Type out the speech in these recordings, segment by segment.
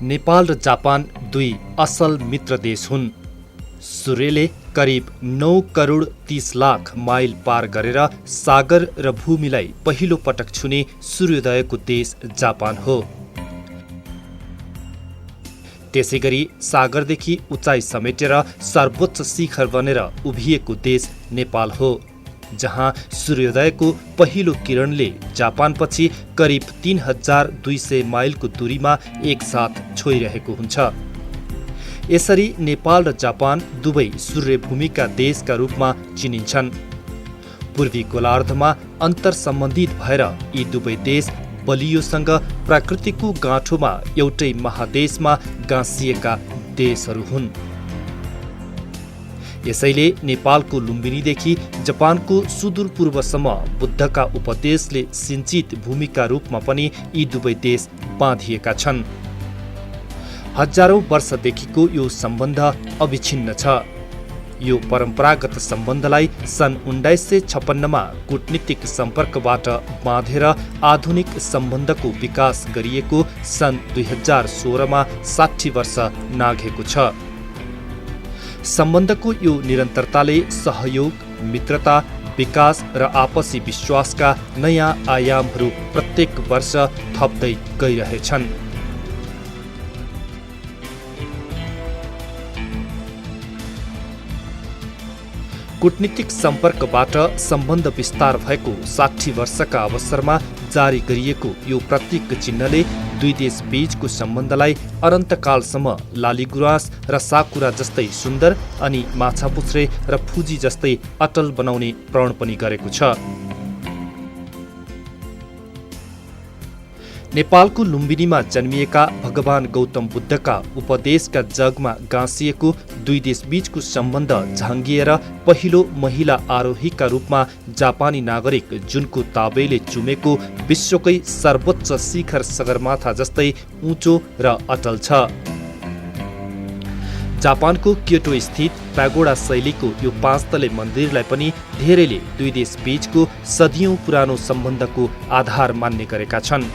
नेपाल र जापान दुई असल मित्र देश हुन्। सूर्यले करिब 9 करोड 30 लाख माइल पार गरेर सागर र भूमिलाई पहिलो पटक छुने सूर्योदयको देश जापान हो। त्यसैगरी सागरदेखि उचाइ समेटेर सर्वोच्च शिखर बनेर उभिएको देश नेपाल हो, जहाँ सूर्योदयको पहिलो किरणले जापानपछि करिब 3200 माइलको दूरीमा एकसाथ छोइरहेको हुन्छ। यसरी नेपाल र जापान दुवै सूर्यभूमिका देशका रूपमा चिनिन्छन्। पूर्वी गोलार्धमा अन्तर सम्बन्धित भएर यी दुवै देश बलियोसँग प्रकृतिको गाँठोमा एउटै महादेशमा गाँसिएका देशहरू हुन्। यसैले नेपालको लुम्बिनीदेखि जापानको सुदूरपूर्वसम्म बुद्धका उपदेशले सिञ्चित भूमिका रूपमा पनि यी दुवै देश बाँधिएका छन्। हजारौं वर्षदेखिको यो सम्बन्ध अविछिन्न छ। यो परम्परागत सम्बन्धलाई सन् 1956 मा कूटनीतिक सम्पर्कबाट बाँधेर आधुनिक सम्बन्धको विकास गरिएको सन् 2016 मा 60 वर्ष नाघेको छ। सम्बन्धको यो निरन्तरताले सहयोग, मित्रता, विकास र आपसी विश्वासका नयाँ आयामहरू प्रत्येक वर्ष थप्दै गइरहेछन्। कूटनीतिक सम्पर्कबाट सम्बन्ध विस्तार भएको 60 वर्षका अवसरमा जारी गरिएको यो प्रतीक चिन्हले दुई देश बीचको सम्बन्धलाई अनन्तकालसम्म लालीगुराँस र साकुरा जस्तै सुन्दर अनि माछापुच्छ्रे र फुजी जस्तै अटल बनाउने प्रण पनि गरेको छ। नेपालको लुम्बिनीमा जन्मिएका भगवान गौतम बुद्धका उपदेशका जगमा गाँसिएको दुई देश बीचको सम्बन्ध झाँगिएर पहिलो महिला आरोहीका रूपमा जापानी नागरिक जुनको ताबेले चुमेको विश्वकै सर्वोच्च शिखर सगरमाथा जस्तै उँचो र अटल छ। जापानको क्योटो स्थित प्यागोडा शैलीको यो 5 तले मन्दिरलाई पनि धेरैले दुई देश बीचको सदियौं पुरानो सम्बन्धको आधार मान्ने गरेका छन्।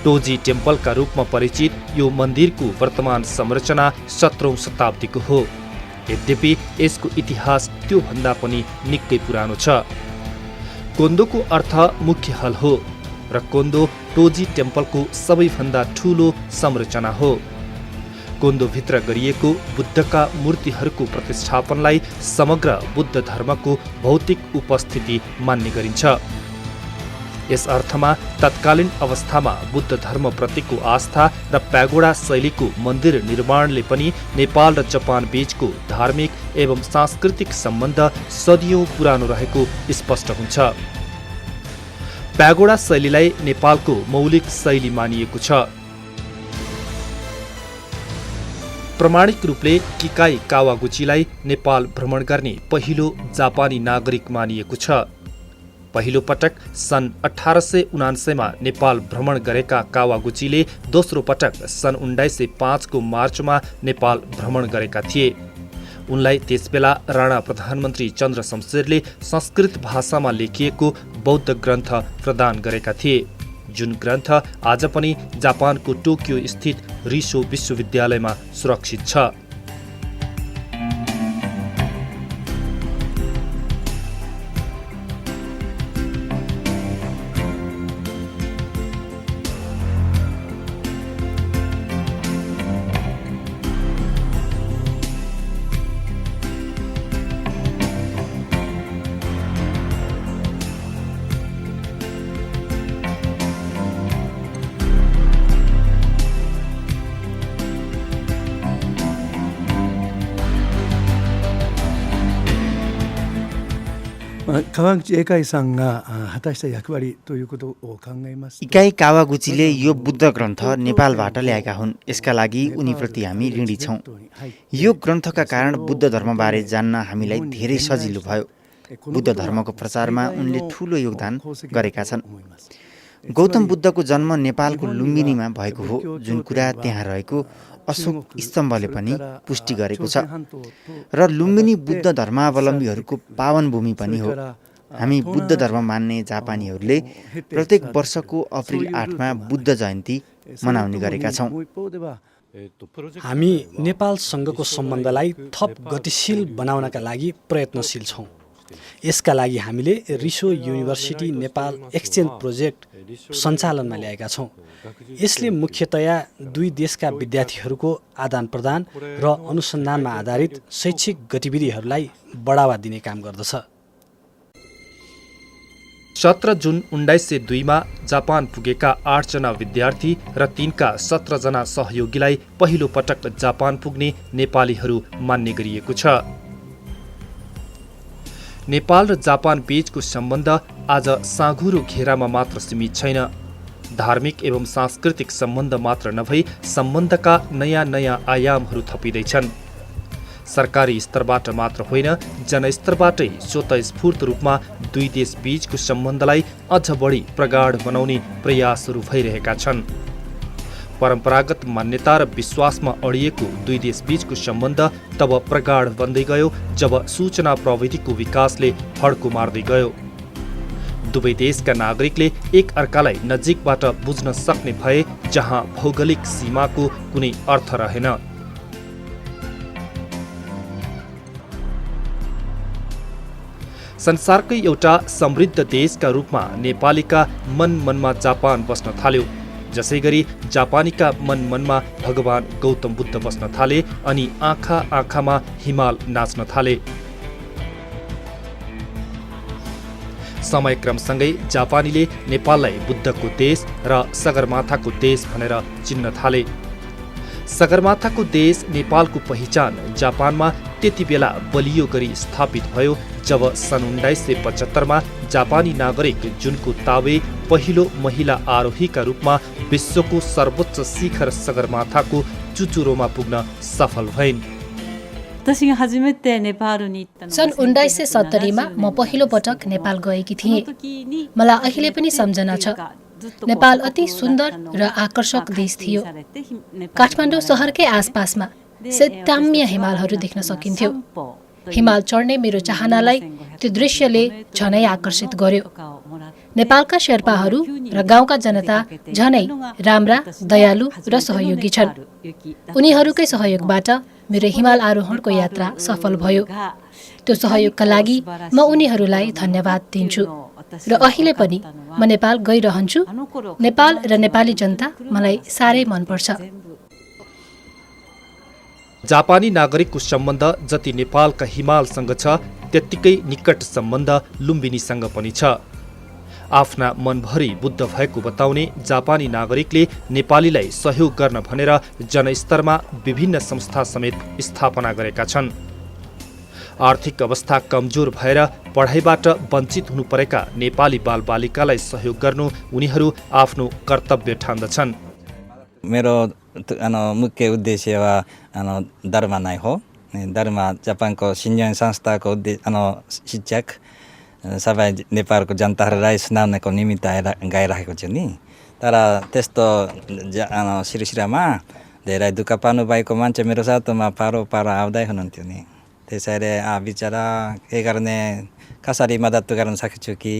टोजी टेम्पलका रूपमा परिचित यो मन्दिरको वर्तमान संरचना 17औं शताब्दीको हो। यद्यपि यसको इतिहास त्योभन्दा पनि निकै पुरानो छ। कोन्दोको अर्थ मुख्य हल हो र कोन्दो टोजी टेम्पलको सबैभन्दा ठूलो संरचना हो। कोन्दोभित्र गरिएको बुद्धका मूर्तिहरूको प्रतिष्ठापनलाई समग्र बुद्ध धर्मको भौतिक उपस्थिति मान्ने गरिन्छ। यस अर्थमा तत्कालीन अवस्थामा बुद्ध धर्मप्रतिको आस्था र प्यागोडा शैलीको मन्दिर निर्माणले पनि नेपाल र जापान बीचको धार्मिक एवं सांस्कृतिक सम्बन्ध सदियौं पुरानो रहेको स्पष्ट हुन्छ। प्यागोडा शैलीलाई नेपालको मौलिक शैली मानिएको छ। प्रमाणिक रूपले किकाई कावागुचीलाई नेपाल भ्रमण गर्ने पहिलो जापानी नागरिक मानिएको छ। पहिलो पटक सन् 1879 मा नेपाल भ्रमण गरेका कावागुचीले दोस्रो पटक सन् 1905 को मार्चमा नेपाल भ्रमण गरेका थिए। उनलाई त्यसबेला राणा प्रधानमन्त्री चन्द्र शमशेरले संस्कृत भाषामा लेखिएको बौद्ध ग्रन्थ प्रदान गरेका थिए, जुन ग्रन्थ आज पनि जापानको टोकियो स्थित रिसो विश्वविद्यालयमा सुरक्षित छ। इकाई कावागुचीले यो बुद्ध ग्रन्थ नेपालबाट ल्याएका हुन्। यसका लागि उनीप्रति हामी ऋणी छौँ। यो ग्रन्थका कारण बुद्ध धर्मबारे जान्न हामीलाई धेरै सजिलो भयो। बुद्ध धर्मको प्रचारमा उनले ठूलो योगदान गरेका छन्। गौतम बुद्धको जन्म नेपालको लुम्बिनीमा भएको हो, जुन कुरा त्यहाँ रहेको अशोक स्तम्भले पनि पुष्टि गरेको छ र लुम्बिनी बुद्ध धर्मावलम्बीहरूको पावन भूमि पनि हो। हामी बुद्ध धर्म मान्ने जापानीहरूले प्रत्येक वर्षको अप्रिल 8मा बुद्ध जयन्ती मनाउने गरेका छौँ। हामी नेपालसँगको सम्बन्धलाई थप गतिशील बनाउनका लागि प्रयत्नशील छौँ। यसका लागि हामीले रिसो युनिभर्सिटी नेपाल एक्सचेन्ज प्रोजेक्ट सञ्चालनमा ल्याएका छौँ। यसले मुख्यतया दुई देशका विद्यार्थीहरूको आदान प्रदान र अनुसन्धानमा आधारित शैक्षिक गतिविधिहरूलाई बढावा दिने काम गर्दछ। 17 जुन 1902मा जापान पुगेका 8 जना विद्यार्थी र तिनका 17 जना सहयोगीलाई पहिलो पटक जापान पुग्ने नेपालीहरू मान्ने गरिएको छ। नेपाल र जापान बीचको सम्बन्ध आज साँघुरो घेरामा मात्र सीमित छैन। धार्मिक एवं सांस्कृतिक सम्बन्ध मात्र नभई सम्बन्धका नयाँ नयाँ आयामहरू थपिँदैछन्। सरकारी स्तरबाट मात्र होइन, जनस्तरबाटै स्वतःस्फूर्त रूपमा दुई देश बीचको सम्बन्धलाई अझ बढी प्रगाढ बनाउने प्रयासहरू भइरहेका छन्। परम्परागत मान्यता र विश्वासमा अडिएको दुई देश बीचको सम्बन्ध तब प्रगाढ बन्दै गयो जब सूचना प्रविधिको विकासले फड्को मार्दै गयो। दुवै देशका नागरिकले एक अर्कालाई नजिकबाट बुझ्न सक्ने भए, जहाँ भौगोलिक सीमाको कुनै अर्थ रहेन। संसारकै एउटा समृद्ध देशका रूपमा नेपालीका मनमा जापान बस्न थाल्यो। जसै गरी जापानीका मनमा भगवान गौतम बुद्ध बस्न थाले अनि आँखा आँखामा हिमाल नाच्न थाले। समयक्रमसँगै जापानीले नेपाललाई बुद्धको देश र सगरमाथाको देश भनेर चिन्न थाले। सगरमाथाको देश नेपालको पहिचान जापानमा त्यति बेला बलियो गरी स्थापित भयो जब सन् 1975मा जापानी नागरिक जुनको ताबे पहिलो महिला आरोहीका रूपमा विश्वको सर्वोच्च शिखर सगरमाथाको चुचुरोमा पुग्न सफल भइन्। सन् 1970मा म पहिलो पटक नेपाल गएकी थिएँ। मलाई अहिले पनि सम्झना छ। नेपाल अति सुन्दर र आकर्षक देश थियो। काठमाडौँ सहरकै आसपासमा शीतकाम्य हिमालहरू देख्न सकिन्थ्यो। हिमाल चढ्ने मेरो चाहनालाई त्यो दृश्यले झनै आकर्षित गर्यो। नेपालका शेर्पाहरू र गाउँका जनता झनै राम्रा, दयालु र सहयोगी छन्। उनीहरूकै सहयोगबाट मेरो हिमाल आरोहणको यात्रा सफल भयो। त्यो सहयोगका लागि म उनीहरूलाई धन्यवाद दिन्छु र अहिले पनि म नेपाल गइरहन्छु। नेपाल र नेपाली जनता मलाई साह्रै मनपर्छ। जापानी नागरिकको सम्बन्ध जति नेपालका हिमालसँग छ, त्यत्तिकै निकट सम्बन्ध लुम्बिनीसँग पनि छ। आफ्ना मनभरि बुद्ध भएको बताउने जापानी नागरिकले नेपालीलाई सहयोग गर्न भनेर जनस्तरमा विभिन्न संस्था समेत स्थापना गरेका छन्। आर्थिक अवस्था कमजोर भएर पढाइबाट वञ्चित हुनु परेका नेपाली बालबालिकालाई सहयोग गर्नु उनीहरू आफ्नो कर्तव्य ठान्दछन्। मेरो मुख्य उद्देश्य वा धर्म नै हो। धर्म जापानको सिन्जोङ संस्थाको शिक्षक सबै नेपालको जनताहरूलाई सुनाउनको निमित्त गइरहेको छु नि। तर त्यस्तो सिलसिलामा धेरै दुःख पाउनु भएको मान्छे मेरो साथमा पारो आउँदै हुनुहुन्थ्यो नि। त्यसैले बिचरा के गर्ने, कसरी मद्दत गर्न सक्छु कि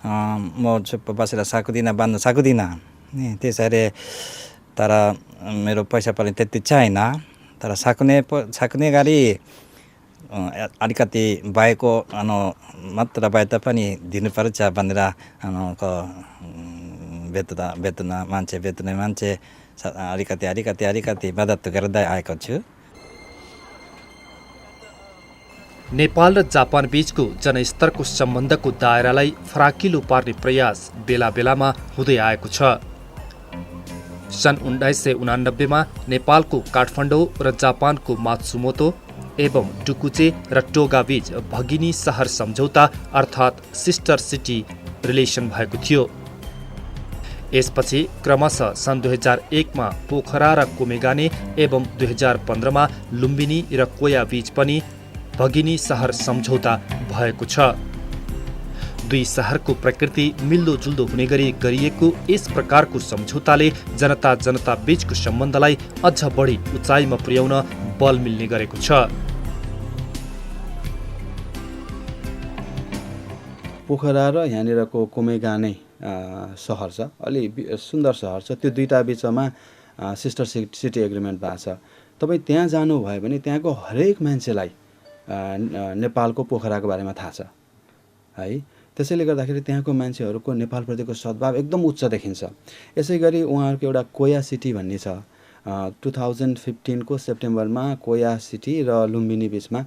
म चुप्प बसेर सक्दिनँ, बाँध्न सक्दिनँ नि। त्यसैले तर मेरो पैसा पनि त्यति छैन। तर सक्ने गरी अलिकति भएको मात्र भए तापनि दिनुपर्छ भनेर बेतुने मान्छे अलिकति मद्दत गर्दै आएको छु। नेपाल र जापान बीचको जनस्तरको सम्बन्धको दायरालाई फराकिलो पार्ने प्रयास बेला बेलामा हुँदै आएको छ। सन् 1989मा नेपालको काठमाडौँ र जापानको मात्सुमोतो एवं टुकुचे र टोगा बीच भगिनी सहर सम्झौता अर्थात् सिस्टर सिटी रिलेसन भएको थियो। यसपछि क्रमशः सन् 2001मा पोखरा र कोमेगाने एवं 2015मा लुम्बिनी र कोया बीच पनि भगिनी सहर सम्झौता भएको छ। दुई सहरको प्रकृति मिल्दोजुल्दो हुने गरी गरिएको यस प्रकारको सम्झौताले जनता बीचको सम्बन्धलाई अझ बढी उचाइमा पुर्याउन बल मिल्ने गरेको छ। पोखरा र यहाँनिरको कोमेगाने सहर छ, अलि सुन्दर सहर छ, त्यो दुईटा बिचमा सिस्टर सिटी एग्रिमेन्ट भएको छ। तपाईँ त्यहाँ जानुभयो भने त्यहाँको हरेक मान्छेलाई नेपालको पोखराको बारेमा थाहा छ है। त्यसैले गर्दाखेरि त्यहाँको मान्छेहरूको नेपालप्रतिको सद्भाव एकदम उच्च देखिन्छ। यसै गरी उहाँहरूको एउटा कोया सिटी भन्ने छ, 2015 को सेप्टेम्बरमा कोया सिटी र लुम्बिनी बिचमा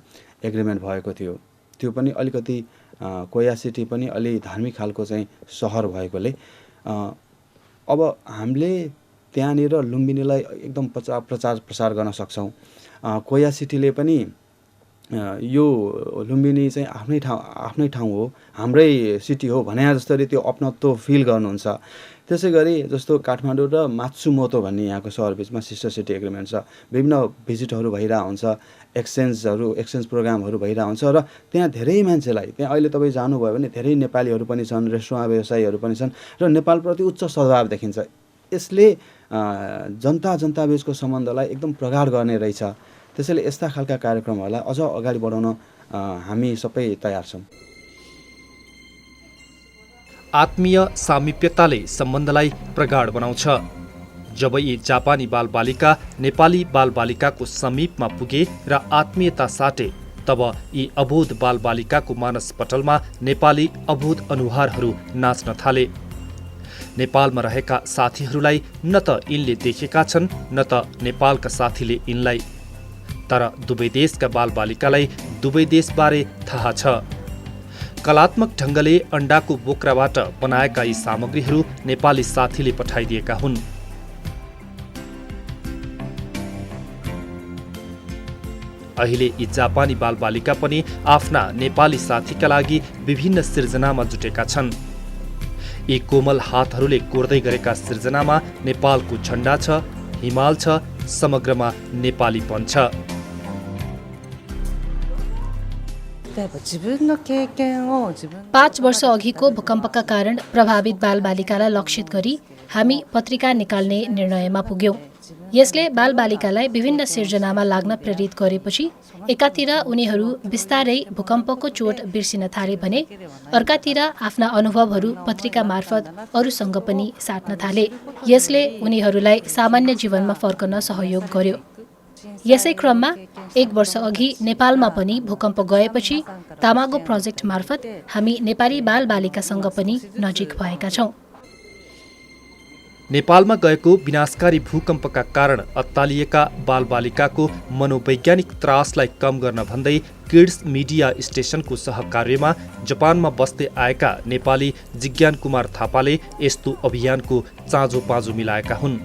एग्रिमेन्ट भएको थियो। त्यो पनि अलिकति कोया सिटी पनि अलि धार्मिक खालको चाहिँ सहर भएकोले अब हामीले त्यहाँनिर लुम्बिनीलाई एकदम प्रचार प्रसार गर्न सक्छौँ। कोया सिटीले पनि यो लुम्बिनी चाहिँ आफ्नै ठाउँ हो, हाम्रै सिटी हो भने जस्तरी त्यो अपनत्व फिल गर्नुहुन्छ। त्यसै गरी जस्तो काठमाडौँ र मात्सुमोतो भन्ने यहाँको सहर बिचमा सिस्टर सिटी एग्रिमेन्ट छ। विभिन्न भिजिटहरू भइरहेको हुन्छ, एक्सचेन्ज प्रोग्रामहरू भइरहेको हुन्छ र त्यहाँ धेरै मान्छेलाई, त्यहाँ अहिले तपाईँ जानुभयो भने धेरै नेपालीहरू पनि छन्, रेस्टुरेन्ट व्यवसायीहरू पनि छन् र नेपालप्रति उच्च सद्भाव देखिन्छ। यसले जनता बीचको सम्बन्धलाई एकदम प्रगाढ गर्ने रहेछ। त्यसैले यस्ता खालका कार्यक्रमहरूलाई अझ अगाडि बढाउन हामी सबै तयार छौँ। आत्मीय सामिप्यताले सम्बन्धलाई प्रगाढ बनाउँछ। जब यी जापानी बालबालिका नेपाली बालबालिकाको समीपमा पुगे र आत्मीयता साटे, तब यी अबोध बालबालिकाको मानसपटलमा नेपाली अबोध अनुहारहरू नाच्न थाले। नेपालमा रहेका साथीहरूलाई न त यिनले देखेका छन्, न त नेपालका साथीले यिनलाई। तर दुवै देशका बालबालिकालाई दुवै देशबारे थाहा छ। कलात्मक ढङ्गले अन्डाको बोक्राबाट बनाएका यी सामग्रीहरू नेपाली साथीले पठाइदिएका हुन्। अहिले यी जापानी बालबालिका पनि आफ्ना नेपाली साथीका लागि विभिन्न सिर्जनामा जुटेका छन्। यी कोमल हातहरूले कोर्दै गरेका सिर्जनामा नेपालको झण्डा छ, हिमाल छ, समग्रमा नेपालीपन छ। 5 वर्ष अघिको भूकम्पका कारण प्रभावित बालबालिकालाई लक्षित गरी हामी पत्रिका निकाल्ने निर्णयमा पुग्यौं। यसले बालबालिकालाई विभिन्न सिर्जनामा लाग्न प्रेरित गरेपछि एकातिर उनीहरू बिस्तारै भूकम्पको चोट बिर्सिन थाले भने अर्कातिर आफ्ना अनुभवहरू पत्रिका मार्फत अरूसँग पनि साट्न थाले। यसले उनीहरूलाई सामान्य जीवनमा फर्कन सहयोग गर्यो। यसै क्रममा 1 वर्ष अघि नेपालमा पनि भूकम्प गएपछि तामागो प्रोजेक्ट मार्फत हामी नेपाली बालबालिकासँग पनि नजिक भएका छौं। नेपालमा गएको विनाशकारी भूकम्पका कारण अत्तालिएका बालबालिकाको मनोवैज्ञानिक त्रासलाई कम गर्न भन्दै किड्स मिडिया स्टेशनको सहकार्यमा जापानमा बस्दै आएका नेपाली जिज्ञान कुमार थापाले यस्तो अभियानको चाँजो पाँजो मिलाएका हुन्।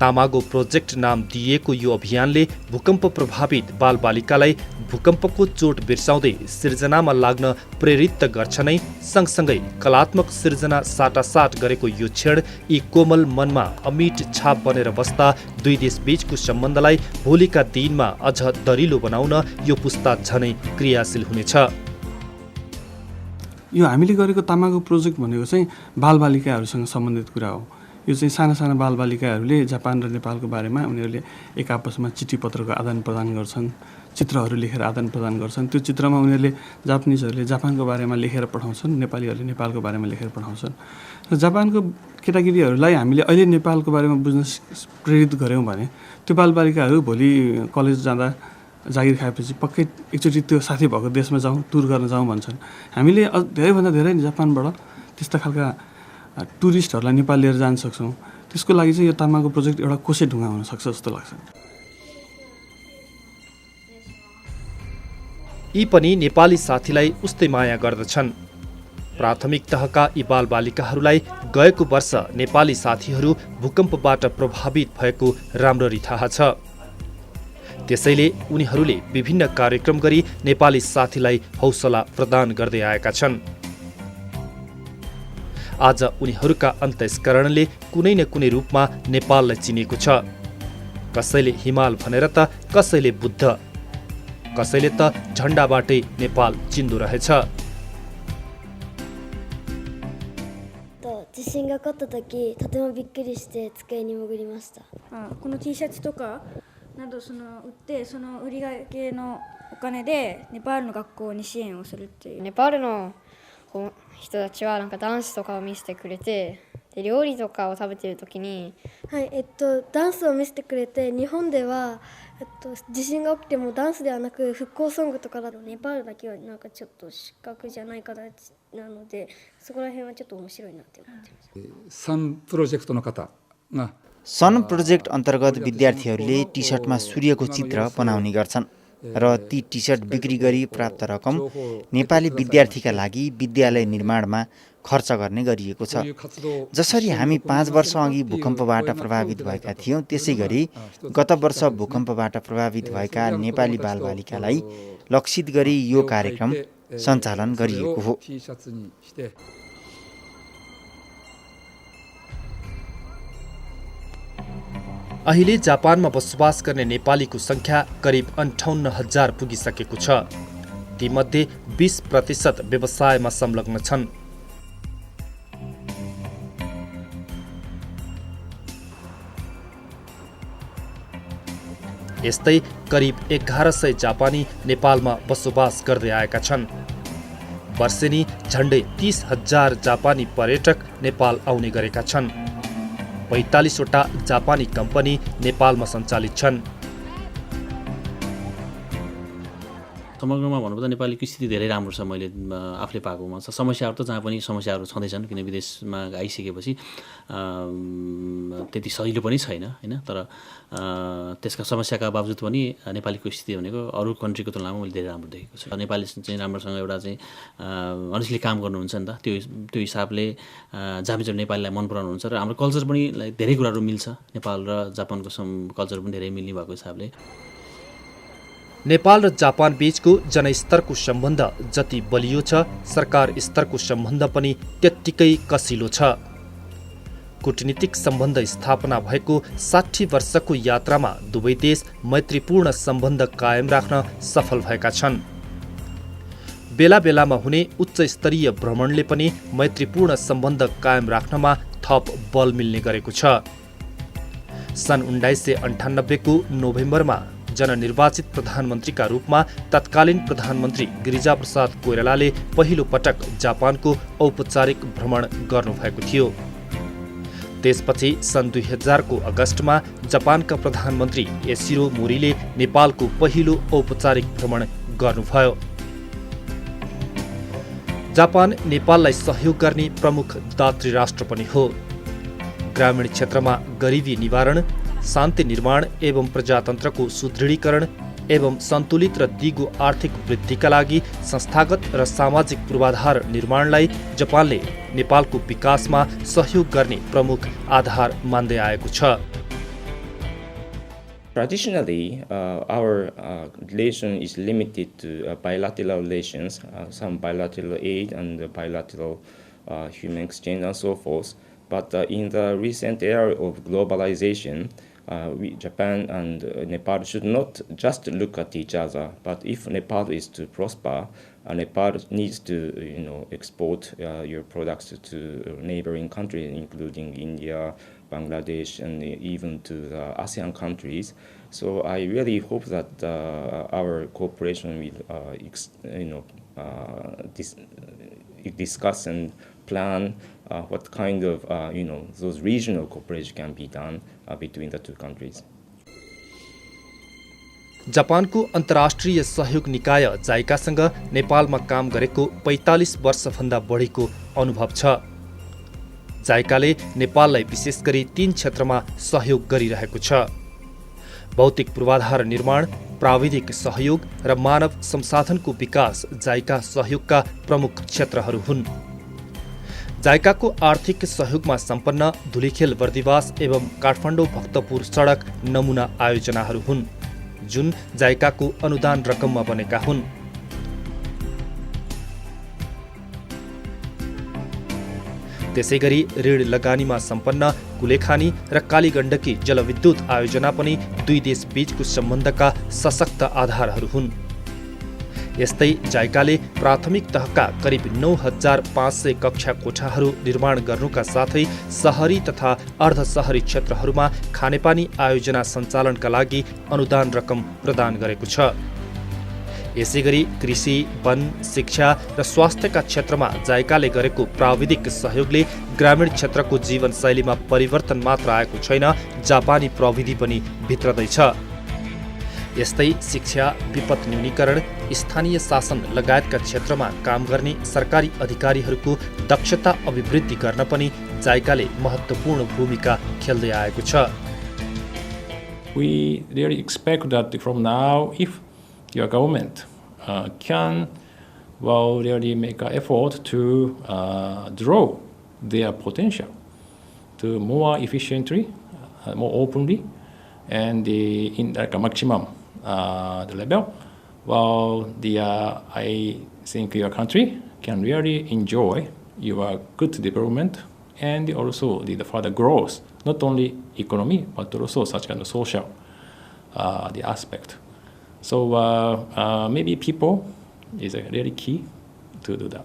तामागो प्रोजेक्ट नाम दिएको यो अभियानले भूकम्प प्रभावित बालबालिकालाई भूकम्पको चोट बिर्साउँदै सिर्जनामा लाग्न प्रेरित त गर्छ नै, सँगसँगै कलात्मक सिर्जना साटासाट गरेको यो क्षण यी कोमल मनमा अमिट छाप बनेर बस्दा दुई देश बीचको सम्बन्धलाई भोलिका दिनमा अझ दरिलो बनाउन यो पुस्ता झनै क्रियाशील हुनेछ। यो हामीले गरेको तामागो प्रोजेक्ट भनेको चाहिँ बालबालिकाहरूसँग सम्बन्धित कुरा हो। यो चाहिँ साना साना बालबालिकाहरूले जापान र नेपालको बारेमा उनीहरूले एक आपसमा चिठी पत्रको आदान प्रदान गर्छन्, चित्रहरू लेखेर आदान प्रदान गर्छन्। त्यो चित्रमा उनीहरूले जापानिजहरूले जापानको बारेमा लेखेर पठाउँछन्, नेपालीहरूले नेपालको बारेमा लेखेर पठाउँछन्। र जापानको केटाकेटीहरूलाई हामीले अहिले नेपालको बारेमा बुझ्न प्रेरित गऱ्यौँ भने त्यो बालबालिकाहरू भोलि कलेज जाँदा जागिर खाएपछि पक्कै एकचोटि त्यो साथी भएको देशमा जाउँ, टुर गर्न जाउँ भन्छन्। हामीले धेरैभन्दा धेरै जापानबाट त्यस्ता खालका टुरिस्टहरूलाई नेपाल लिएर जान सक्छौँ। त्यसको लागि चाहिँ यो तामागो प्रोजेक्ट एउटा कोसे ढुङ्गा हुनसक्छ जस्तो लाग्छ। यी पनि नेपाली साथीलाई उस्तै माया गर्दछन्। प्राथमिक तहका यी बालबालिकाहरूलाई गएको वर्ष नेपाली साथीहरू भूकम्पबाट प्रभावित भएको राम्ररी थाहा छ। त्यसैले उनीहरूले विभिन्न कार्यक्रम गरी नेपाली साथीलाई हौसला प्रदान गर्दै आएका छन्। आज उनीहरूका अन्तस्करणले कुनै न कुनै रूपमा नेपाललाई चिनेको छ। कसैले हिमाल भनेर त कसैले बुद्ध, कसैले त झण्डाबाटै नेपाल चिन्दो रहेछ। 地震が勝った時とてもびっくりして机に潜りました。この T シャツとかなど売ってその売り上げのお金でネパールの学校に支援をするっていう。ネパールの人たちはなんかダンスとかを見せてくれて、で料理とかを食べてる時に、はい、ダンスを見せてくれて、日本では、地震が起きてもダンスではなく復興ソングとかだと、ネパールだけはなんかちょっと失格じゃない形なので、そこら辺はちょっと面白いなって思ってます。सन प्रोजेक्टの方が सन प्रोजेक्ट अन्तर्गत विद्यार्थीहरूले टी सर्टमा सूर्यको चित्र बनाउने गर्छन् र ती टी सर्ट बिक्री गरी प्राप्त रकम नेपाली विद्यार्थीका लागि विद्यालय निर्माणमा खर्च गर्ने गरिएको छ। जसरी हामी 5 वर्ष अघि भूकम्पबाट प्रभावित भएका थियौँ, त्यसै गरी गत वर्ष भूकम्पबाट प्रभावित भएका नेपाली बालबालिकालाई लक्षित गरी यो कार्यक्रम सञ्चालन गरिएको हो। अहिले जापानमा बसोबास गर्ने नेपालीको संख्या करिब 58,000 पुगिसकेको छ। तीमध्ये 20% व्यवसायमा संलग्न छन्। यस्तै करिब 1100 जापानी नेपालमा बसोबास गर्दै आएका छन्। वर्षेनी झण्डै 30,000 जापानी पर्यटक नेपाल आउने गरेका छन्। 45 वटा जापानी कम्पनी नेपालमा सञ्चालित छन्। समग्रमा भन्नुपर्दा नेपालीको स्थिति धेरै राम्रो छ। मैले आफूले पाएकोमा छ समस्याहरू त जहाँ पनि समस्याहरू छँदैछन्, किन विदेशमा आइसकेपछि त्यति सजिलो पनि छैन हैन। तर त्यसका समस्याका बावजुद पनि नेपालीको स्थिति भनेको अरू कन्ट्रीको तुलनामा मैले धेरै राम्रो देखेको छु। नेपाली चाहिँ राम्रोसँग एउटा चाहिँ अनेस्टली काम गर्नुहुन्छ नि त, त्यो हिसाबले जहाँ नेपालीलाई मन पराउनुहुन्छ र हाम्रो कल्चर पनि धेरै कुराहरू मिल्छ। नेपाल र जापानको कल्चर पनि धेरै मिल्ने भएको हिसाबले नेपाल र जापान बीचको जनस्तरको सम्बन्ध जति बलियो छ, सरकार स्तरको सम्बन्ध पनि त्यत्तिकै कसिलो छ। कूटनीतिक सम्बन्ध स्थापना भएको 60 वर्षको यात्रामा दुवै देश मैत्रीपूर्ण सम्बन्ध कायम राख्न सफल भएका छन्। बेला बेलामा हुने उच्च स्तरीय भ्रमणले पनि मैत्रीपूर्ण सम्बन्ध कायम राख्नमा थप बल मिल्ने गरेको छ। सन् 1998 को नोभेम्बरमा जननिर्वाचित प्रधानमन्त्रीका रूपमा तत्कालीन प्रधानमन्त्री गिरिजाप्रसाद कोइरालाले पहिलो पटक जापानको औपचारिक भ्रमण गर्नुभएको थियो। त्यसपछि सन् 2000 को अगस्टमा जापानका प्रधानमन्त्री एसिरो मोरीले नेपालको पहिलो औपचारिक भ्रमण गर्नुभयो। जापान नेपाललाई सहयोग गर्ने प्रमुख दात्री राष्ट्र पनि हो। ग्रामीण क्षेत्रमा गरिबी निवारण, शान्ति निर्माण एवं प्रजातन्त्रको सुदृढीकरण एवं सन्तुलित र दिगो आर्थिक वृद्धिका लागि संस्थागत र सामाजिक पूर्वाधार निर्माणलाई जापानले नेपालको विकासमा सहयोग गर्ने प्रमुख आधार मान्दै आएको छ। Traditionally, our relation is limited to bilateral relations, some bilateral aid and bilateral human exchange and so forth. But in the recent era of globalization, Japan and Nepal should not just look at each other, but if Nepal is to prosper, Nepal needs to export your products to neighboring countries, including India, Bangladesh, and even to the ASEAN countries. So I really hope that our cooperation will, discuss and plan what kind of those regional cooperation can be done between the two countries. जापानको अन्तर्राष्ट्रिय सहयोग निकाय जाइकासँग नेपालमा काम गरेको 45 वर्षभन्दा बढीको अनुभव छ। जाइकाले नेपाललाई विशेष गरी 3 क्षेत्रमा सहयोग गरिरहेको छ। भौतिक पूर्वाधार निर्माण, प्राविधिक सहयोग र मानव संसाधनको विकास जाइका सहयोगका प्रमुख क्षेत्रहरू हुन्। जाइकाको आर्थिक सहयोगमा सम्पन्न धुलीखेल बर्दिवास एवं काठमाडौँ भक्तपुर सडक नमुना आयोजनाहरू हुन्, जुन जाइकाको अनुदान रकममा बनेका हुन्। त्यसैगरी ऋण लगानीमा सम्पन्न कुलेखानी र कालीगण्डकी जलविद्युत आयोजना पनि दुई देश बीचको सम्बन्धका सशक्त आधारहरू हुन्। यस्तै जाइकाले प्राथमिक तहका करिब 9500 कक्षा कोठाहरू निर्माण गर्नुका साथै शहरी तथा अर्धशहरी क्षेत्रहरूमा खानेपानी आयोजना सञ्चालनका लागि अनुदान रकम प्रदान गरेको छ। यसैगरी कृषि, वन, शिक्षा र स्वास्थ्यका क्षेत्रमा जायकाले गरेको प्राविधिक सहयोगले ग्रामीण क्षेत्रको जीवनशैलीमा परिवर्तन मात्र आएको छैन, जापानी प्रविधि पनि भित्रदैछ। यस्तै शिक्षा, विपद न्यूनीकरण, स्थानीय शासन लगायतका क्षेत्रमा काम गर्ने सरकारी अधिकारीहरूको दक्षता अभिवृद्धि गर्न पनि जायकाले महत्त्वपूर्ण भूमिका खेल्दै आएको छ। We really expect that from now, if your government can really make an effort to draw their potential to more efficiently, more openly, and in like a maximum the level, I think your country can really enjoy your good development and also the further growth, not only economy but also such kind of social the aspect. So maybe people is a really key to do that.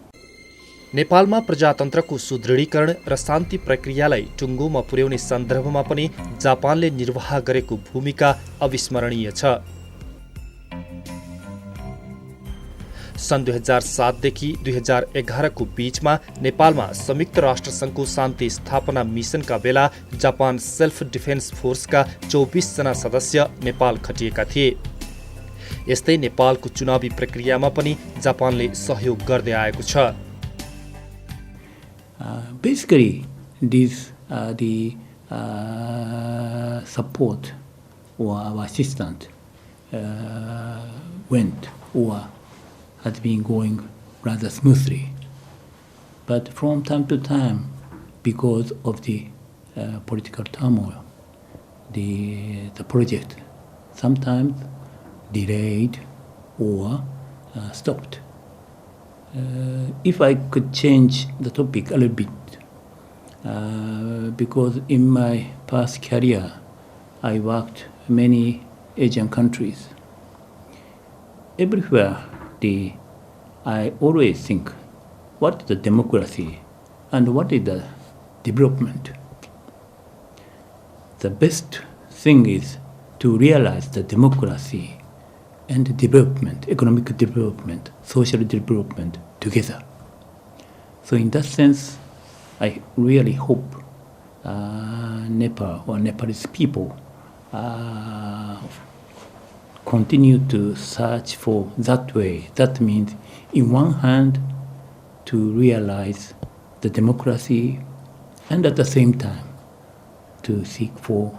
नेपालमा प्रजातन्त्रको सुदृढीकरण र शान्ति प्रक्रियालाई टुङ्गोमा पुर्याउने सन्दर्भमा पनि जापानले निर्वाह गरेको भूमिका अविस्मरणीय छ। सन् 2007 देखि 2011 को बीचमा नेपालमा संयुक्त राष्ट्र संघको शान्ति स्थापना मिशनका बेला जापान सेल्फ डिफेन्स फोर्सका 24 जना सदस्य नेपाल खटिएका थिए। यस्तै नेपालको चुनावी प्रक्रियामा पनि जापानले सहयोग गर्दै आएको छ। Basically, this the support or our assistance went or has been going rather smoothly. But from time to time, because of the political turmoil, the project sometimes delayed or stopped. If I could change the topic a little bit, because in my past career, I worked in many Asian countries. Everywhere, I always think, what is the democracy and what is the development? The best thing is to realize the democracy and development, economic development, social development together. So in that sense, I really hope Nepal or Nepalese people continue to search for that way. That means, in one hand, to realize the democracy and at the same time to seek for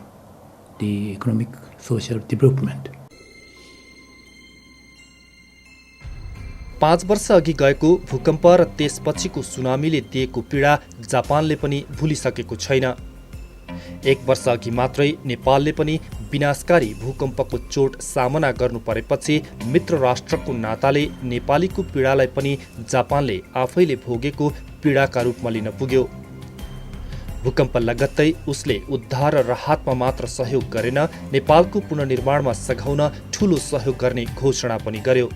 the economic, social development. 5 वर्ष अघि गएको भूकम्प र त्यसपछिको सुनामीले दिएको पीडा जापानले पनि भुलिसकेको छैन। 1 वर्ष अघि मात्रै नेपालले पनि विनाशकारी भूकम्पको चोट सामना गर्नु परेपछि मित्र राष्ट्रको नाताले नेपालीको पीडालाई पनि जापानले आफैले भोगेको पीडाका रूपमा लिन पुग्यो। भूकम्प लगत्तै उसले उद्धार र राहतमा मात्र सहयोग गरेन, नेपालको पुनर्निर्माणमा सघाउन ठूलो सहयोग गर्ने घोषणा पनि गर्यो।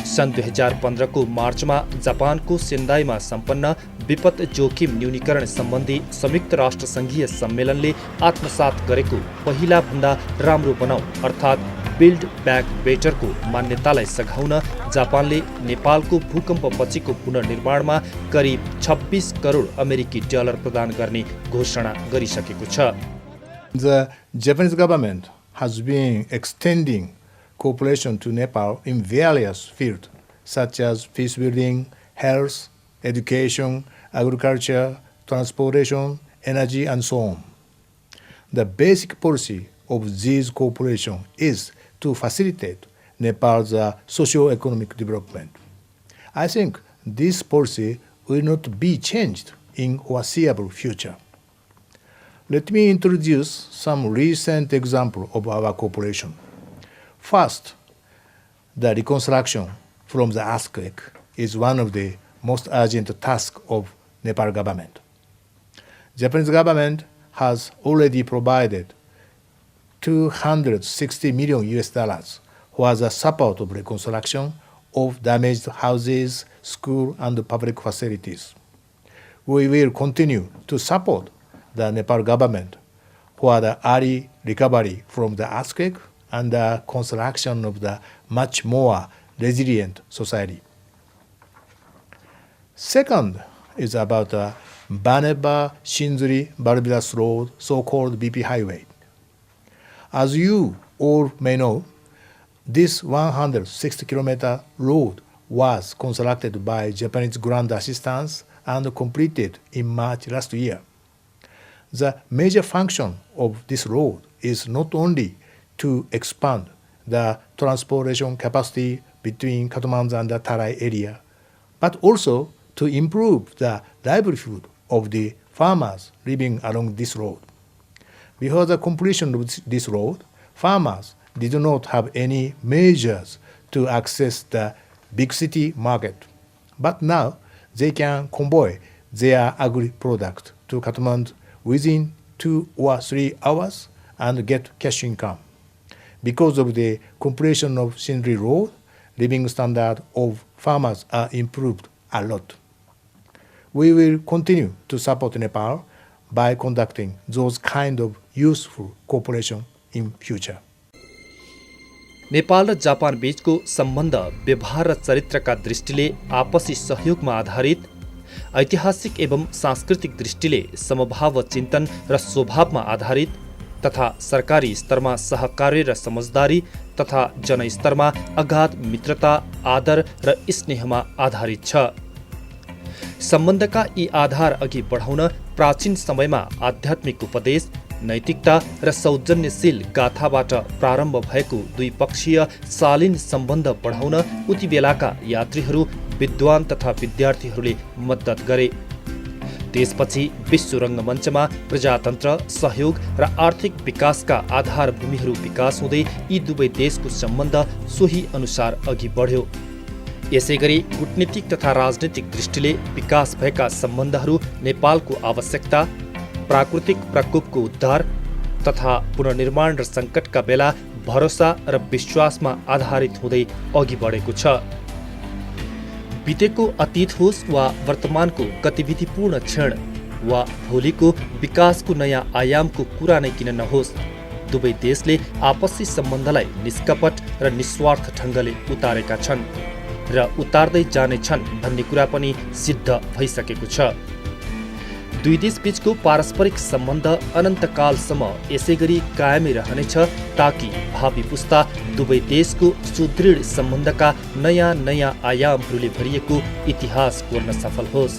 सन् 2015 को मार्चमा जापानको सेन्दाईमा सम्पन्न विपद जोखिम न्यूनीकरण सम्बन्धी संयुक्त राष्ट्र संघीय सम्मेलनले आत्मसात गरेको पहिला भन्दा राम्रो बनाऊ अर्थात् बिल्ड ब्याक बेटरको मान्यतालाई सघाउन जापानले नेपालको भूकम्पपछिको पुनर्निर्माणमा करिब 26 करोड अमेरिकी डलर प्रदान गर्ने घोषणा गरिसकेको छ। The Japanese government has been extending cooperation to Nepal in various fields such as peace building, health, education, agriculture, transportation, energy, and so on. The basic policy of these cooperation is to facilitate Nepal's socio-economic development. I think this policy will not be changed in foreseeable future. Let me introduce some recent examples of our cooperation. First, the reconstruction from the earthquake is one of the most urgent tasks of Nepal government. Japanese government has already provided $260 million for the support of reconstruction of damaged houses, schools, and public facilities. We will continue to support the Nepal government for the early recovery from the earthquake and the construction of the much more resilient society. Second is about the Baneba-Shinzuri-Barbados Road, so-called BP Highway. As you all may know, this 160-kilometer road was constructed by Japanese Grand Assistance and completed in March last year. The major function of this road is not only to expand the transportation capacity between Kathmandu and the Tarai area, but also to improve the livelihood of the farmers living along this road. Before the completion of this road, farmers did not have any measures to access the big city market. But now they can convey their agri-product to Kathmandu within 2 or 3 hours and get cash income. Because of the completion of Sindri Road, living standard of farmers are improved a lot. We will continue to support Nepal by conducting those kind of useful cooperation in future. Nepal र Japan बीचको सम्बन्ध व्यवहार र चरित्रका दृष्टिले आपसी सहयोगमा आधारित, ऐतिहासिक एवं सांस्कृतिक दृष्टिले समभाव चिन्तन र स्वभावमा आधारित तथा सरकारी स्तरमा सहकार्य र समझदारी तथा जनस्तरमा अगाध मित्रता, आदर र स्नेहमा आधारित छ। सम्बन्धका यी आधार अघि बढाउन प्राचीन समयमा आध्यात्मिक उपदेश, नैतिकता र सौजन्यशील गाथाबाट प्रारम्भ भएको द्विपक्षीय शालीन सम्बन्ध बढाउन उति बेलाका यात्रीहरू, विद्वान तथा विद्यार्थीहरूले मद्दत गरे। त्यसपछि विश्व रङ्गमञ्चमा प्रजातन्त्र, सहयोग र आर्थिक विकासका आधारभूमिहरू विकास हुँदै यी दुवै देशको सम्बन्ध सोही अनुसार अघि बढ्यो। यसैगरी कूटनीतिक तथा राजनीतिक दृष्टिले विकास भएका सम्बन्धहरू नेपालको आवश्यकता, प्राकृतिक प्रकोपको उद्धार तथा पुनर्निर्माण र सङ्कटका बेला भरोसा र विश्वासमा आधारित हुँदै अघि बढेको छ। बितेको अतीत होस् वा वर्तमानको गतिविधिपूर्ण क्षण वा भोलिको विकासको नयाँ आयामको कुरा नै किन नहोस्, दुवै देशले आपसी सम्बन्धलाई निष्कपट र निस्वार्थ ढङ्गले उतारेका छन् र उतार्दै जानेछन् भन्ने कुरा पनि सिद्ध भइसकेको छ। दुई देशबीचको पारस्परिक सम्बन्ध अनन्तकालसम्म यसैगरी कायमै रहनेछ ताकि भावी पुस्ता दुवै देशको सुदृढ सम्बन्धका नयाँ नयाँ आयामहरूले भरिएको इतिहास कोर्न सफल होस्।